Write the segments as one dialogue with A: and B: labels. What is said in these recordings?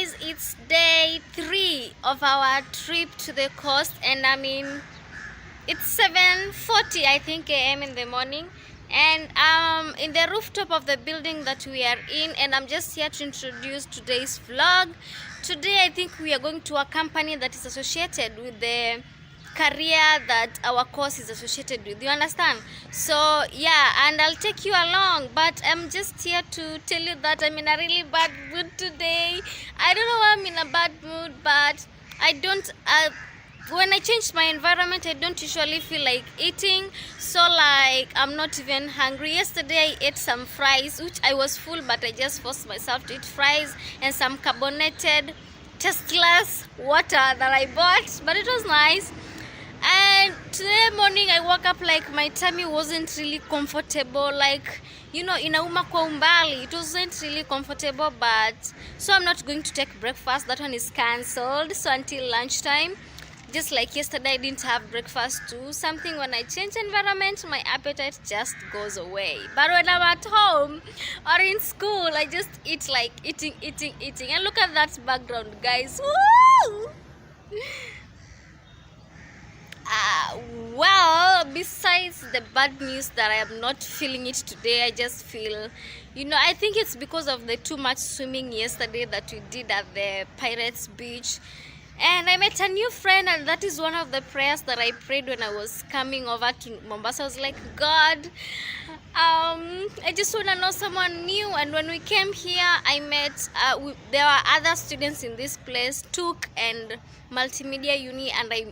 A: guys, it's day 3 of our trip to the coast, and I mean it's 7:40 I think a.m. in the morning, and in the rooftop of the building that we are in, and I'm just here to introduce today's vlog. Today I think we are going to a company that is associated with the career that our course is associated with, you understand? So yeah, and I'll take you along, but I'm just here to tell you that I'm in a really bad mood today. I don't know why I'm in a bad mood, but I don't when I change my environment, I don't usually feel like eating, so like I'm not even hungry. Yesterday I ate some fries, which I was full, but I just forced myself to eat fries and some carbonated tasteless water that I bought, but it was nice. And today morning I woke up like my tummy wasn't really comfortable, like, you know, inauma kwa umbali. It wasn't really comfortable, but so I'm not going to take breakfast. That one is cancelled, so until lunchtime. Just like yesterday I didn't have breakfast too. Something, when I change environment, my appetite just goes away. But when I'm at home or in school, I just eat like eating. And look at that background, guys. Woo! Well, besides the bad news that I am not feeling it today, I just feel, you know, I think it's because of the too much swimming yesterday that we did at the Pirates Beach. And I met a new friend, and that is one of the prayers that I prayed when I was coming over to Mombasa. I was like, God, I just want to know someone new. And when we came here, I met, there were other students in this place, Took and Multimedia Uni, and I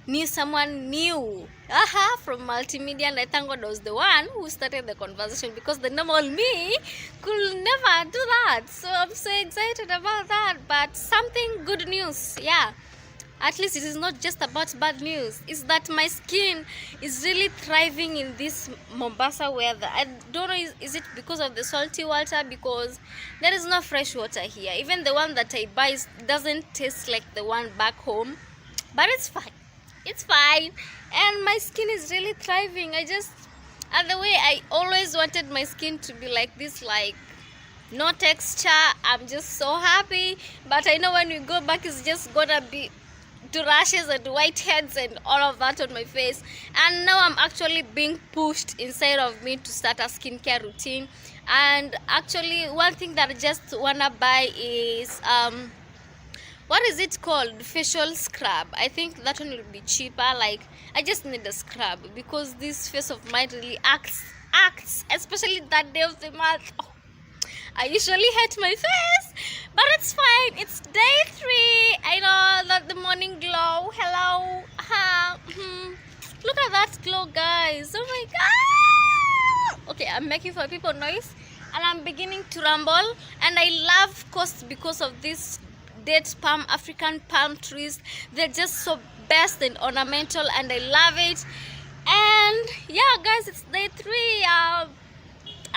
A: knew someone new from multimedia, and I thank God I was the one who started the conversation, because the normal me could never do that. So I'm so excited about that. But something good news, yeah, at least it is not just about bad news. It's that my skin is really thriving in this Mombasa weather. I don't know, is it because of the salty water? Because there is no fresh water here. Even the one that I buy doesn't taste like the one back home, but it's fine. It's fine, and my skin is really thriving. And the way I always wanted my skin to be like this, like no texture, I'm just so happy. But I know when we go back, it's just gonna be to rashes and whiteheads and all of that on my face. And now I'm actually being pushed inside of me to start a skincare routine. And actually, one thing that I just wanna buy is what is it called? Facial scrub. I think that one will be cheaper. Like, I just need a scrub because this face of mine really acts, especially that day of the month. Oh, I usually hate my face, but it's fine. It's day 3. I know that the morning glow. Hello. Look at that glow, guys. Oh my god. Okay, I'm making for people noise, and I'm beginning to rumble. And I love coast because of this date palm, African palm trees. They're just so best and ornamental, and I love it. And yeah, guys, it's day 3.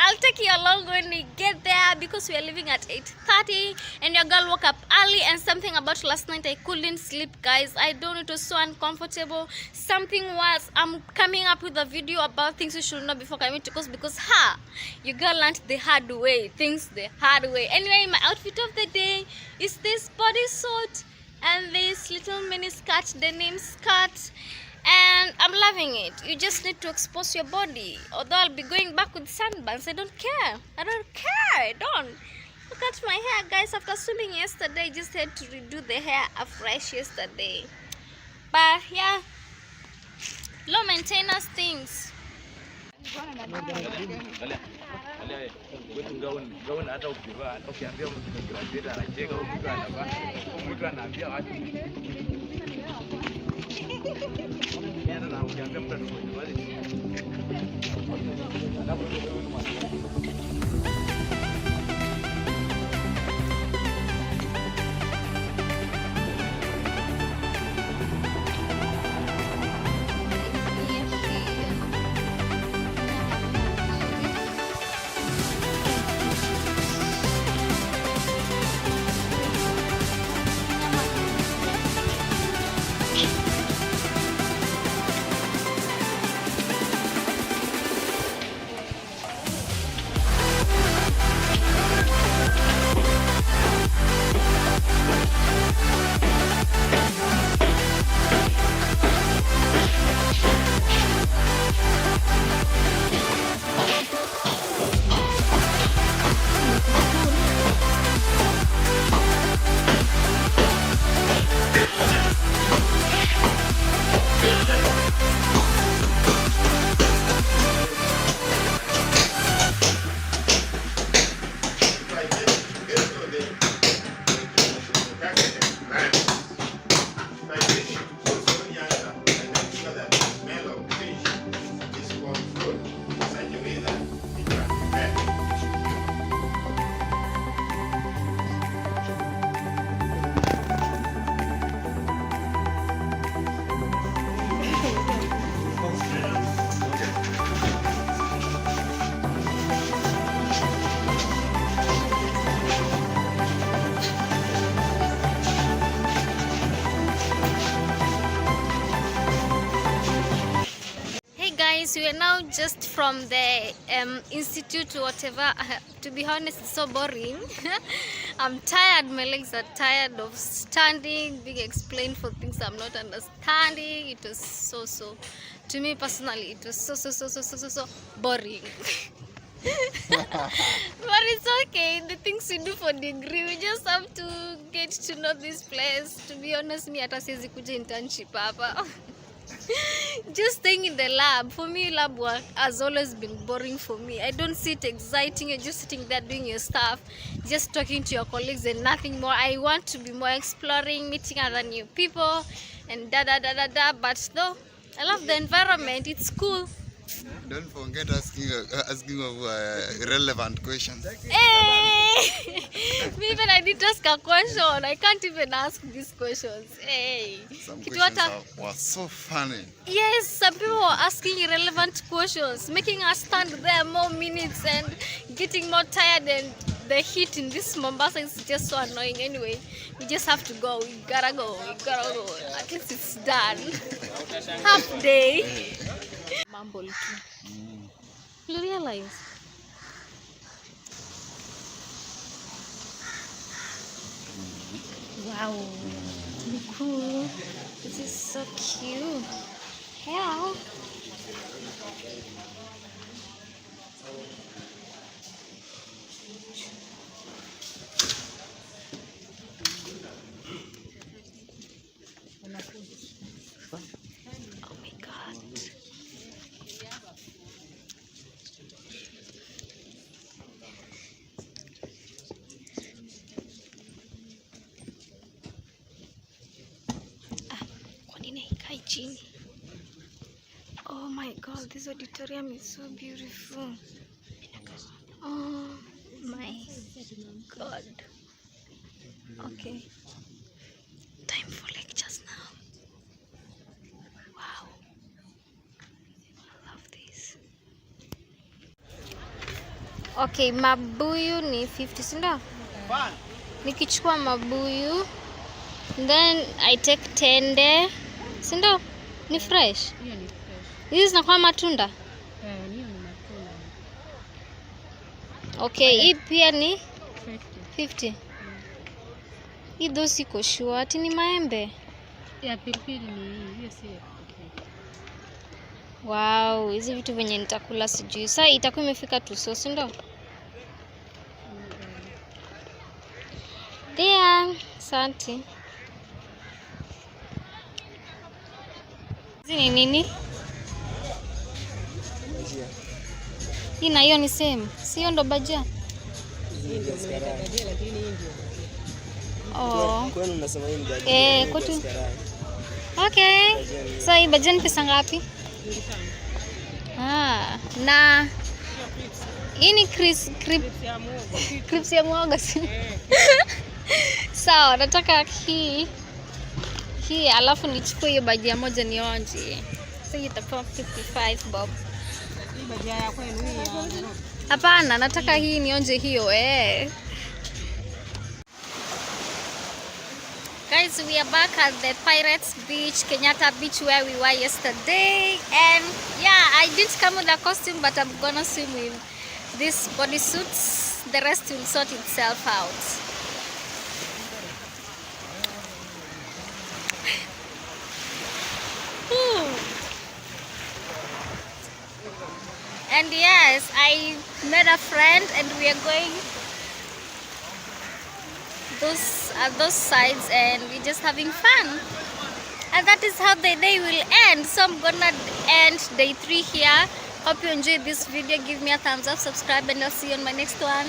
A: I'll take you along when we get there, because we are leaving at 8:30, and your girl woke up early. And something about last night, I couldn't sleep, guys. I don't know, it was so uncomfortable. Something was, I'm coming up with a video about things you should know before coming to coast, because your girl learned the hard way, things the hard way. Anyway, my outfit of the day is this bodysuit and this little mini skirt, denim skirt, and I'm loving it. You just need to expose your body. Although I'll be going back with sunburns, I don't care. I don't. Look at my hair, guys. After swimming yesterday, I just had to redo the hair afresh yesterday. But yeah, low maintenance things. guys, we are now just from the institute or whatever. To be honest, it's so boring. I'm tired, my legs are tired of standing, being explained for things I'm not understanding. It was so, to me personally, it was so boring. But it's okay, the things we do for degree, we just have to get to know this place. To be honest, me hata siwezi kuja internship hapa. Just staying in the lab, for me lab work has always been boring for me. I don't see it exciting. You're just sitting there doing your stuff, just talking to your colleagues and nothing more. I want to be more exploring, meeting other new people and da. But though I love the environment, it's cool.
B: Don't forget asking of irrelevant questions.
A: Hey! Even I did ask a question. I can't even ask these questions. Hey!
B: Some questions were so funny.
A: Yes, some people were asking irrelevant questions, making us stand there more minutes and getting more tired, and the heat in this Mombasa is just so annoying. Anyway, we just have to go. We gotta go. At least it's done. Half day. Mumble too. You realize? Wow, cool. This is so cute. Yeah. Oh my God. Oh my God, this auditorium is so beautiful. Oh my God. Okay, time for lectures now. Wow, I love this. Okay, mabuyu ni 50, sinda? Nikichukua mabuyu, then I take tende, sinda? Ni fresh? Hizi zinakuwa matunda?
C: Hiyo ni matunda.
A: Okay, hii pia ni 50. Hii dosi iko sure ati ni maembe.
C: Ya pilipili ni hiyo, si ya pilipili.
A: Wow, hizi vitu venye nitakula sijui. Sasa itakuwa imefika tu sosi ndo? Dia, asante. Hizi ni nini? Hii na hiyo ni same. Sio ndo bajia? Oh.
D: Kwani unasema hii ni bajia?
A: Kwetu. Okay. So hii bajia ni pesa ngapi? Na hii ni crips ya muogo. Sawa, nataka hii alafu nichukue hiyo bajia moja nionje. So itakuwa 55 bob.
C: Hii bajia ya kwenu hii.
A: Hapana, nataka hii nionje hiyo Guys, we are back at the Pirates Beach, Kenyatta Beach, where we were yesterday. And yeah, I didn't come with a costume, but I'm gonna swim with these bodysuits. The rest will sort itself out. And yes, I met a friend and we are going those sides and we're just having fun. And that is how the day will end. So I'm gonna end day 3 here. Hope you enjoyed this video. Give me a thumbs up, subscribe, and I'll see you on my next one.